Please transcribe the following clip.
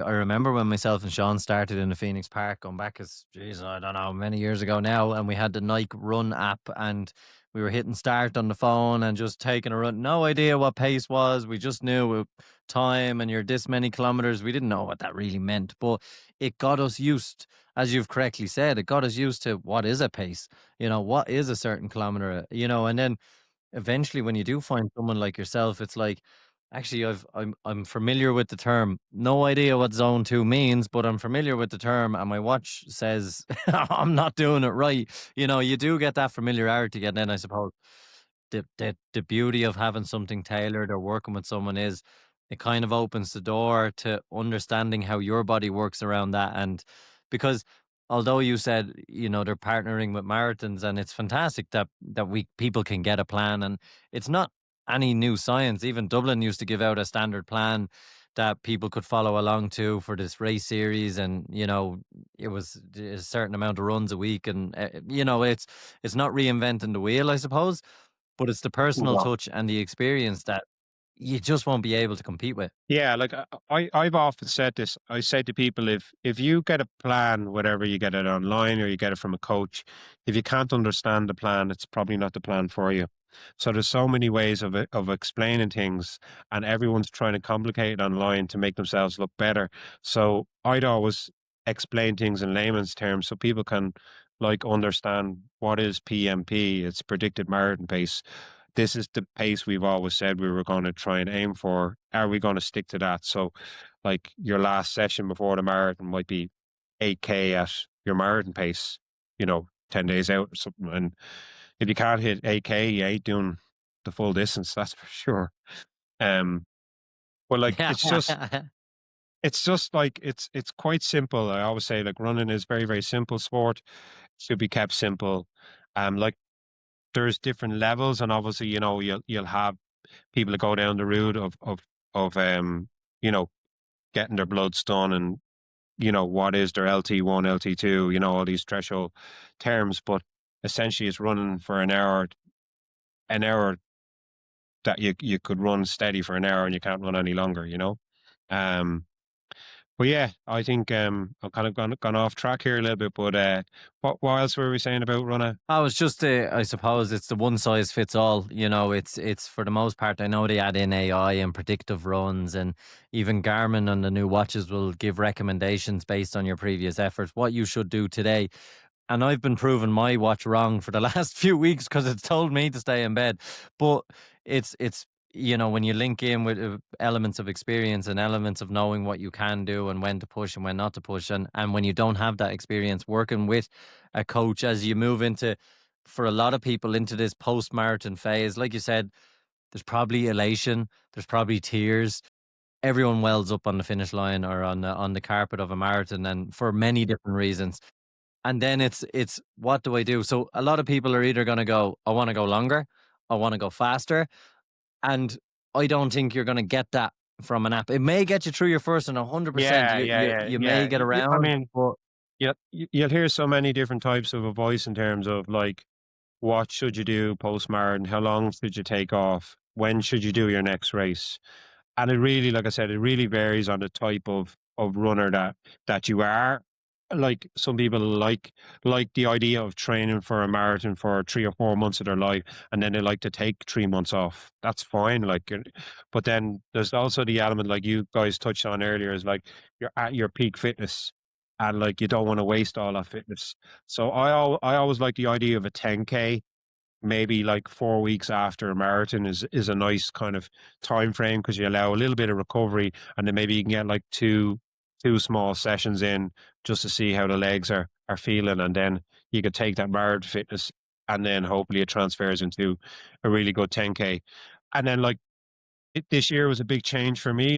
I remember when myself and Sean started in the Phoenix Park, going back as, geez, I don't know, many years ago now, and we had the Nike Run app, and we were hitting start on the phone and just taking a run. No idea what pace was. We just knew time and you're this many kilometers. We didn't know what that really meant, but it got us used, as you've correctly said, it got us used to what is a pace, what is a certain kilometer, and then eventually when you do find someone like yourself, it's like, actually, I'm familiar with the term. No idea what zone 2 means, but I'm familiar with the term, and my watch says I'm not doing it right. You do get that familiarity, and then I suppose the beauty of having something tailored or working with someone is it kind of opens the door to understanding how your body works around that. And because although you said, they're partnering with marathons, and it's fantastic that we people can get a plan, and it's not any new science. Even Dublin used to give out a standard plan that people could follow along to for this race series, and it was a certain amount of runs a week, and it's not reinventing the wheel, I suppose, but it's the personal Yeah. touch and the experience that you just won't be able to compete with. Yeah, like I've often said this. I say to people, if you get a plan, whatever you get it online or you get it from a coach, if you can't understand the plan, it's probably not the plan for you. So there's so many ways of explaining things, and everyone's trying to complicate it online to make themselves look better. So I'd always explain things in layman's terms so people can like understand what is PMP. It's predicted marathon pace. This is the pace we've always said we were going to try and aim for. Are we going to stick to that? So, like your last session before the marathon might be 8K at your marathon pace, 10 days out or something. And if you can't hit 8K, you ain't doing the full distance, that's for sure. Um, but like Yeah. it's just like it's quite simple. I always say like running is very, very simple sport, should be kept simple. Like there's different levels, and obviously, you'll have people that go down the route of you know, getting their bloods done, and what is their LT1, LT2, all these threshold terms, but essentially it's running for an hour that you could run steady for an hour and you can't run any longer. Um, but yeah, I think I've kind of gone off track here a little bit, but what else were we saying about running? I was just, I suppose it's the one size fits all. It's for the most part. I know they add in AI and predictive runs, and even Garmin on the new watches will give recommendations based on your previous efforts, what you should do today. And I've been proving my watch wrong for the last few weeks because it's told me to stay in bed. But it's when you link in with elements of experience and elements of knowing what you can do and when to push and when not to push, and when you don't have that experience, working with a coach as you move into, for a lot of people, into this post marathon phase, like you said, there's probably elation, there's probably tears. Everyone wells up on the finish line or on the carpet of a marathon, and for many different reasons. And then it's what do I do? So a lot of people are either going to go, I want to go longer, I want to go faster, and I don't think you're going to get that from an app. It may get you through your first, and 100% Yeah, you yeah, you yeah, you may yeah. get I around, mean, but yeah, you'll hear so many different types of advice in terms of like, what should you do post marathon? How long should you take off? When should you do your next race? And it really, like I said, it really varies on the type of runner that you are. Like some people like the idea of training for a marathon for 3 or 4 months of their life, and then they like to take 3 months off. That's fine. Like, but then there's also the element like you guys touched on earlier is like you're at your peak fitness, and like you don't want to waste all that fitness. So I always like the idea of a 10K, maybe like 4 weeks after a marathon is a nice kind of time frame, because you allow a little bit of recovery, and then maybe you can get like two small sessions in just to see how the legs are feeling, and then you could take that marathon fitness, and then hopefully it transfers into a really good 10K. And then like this year was a big change for me.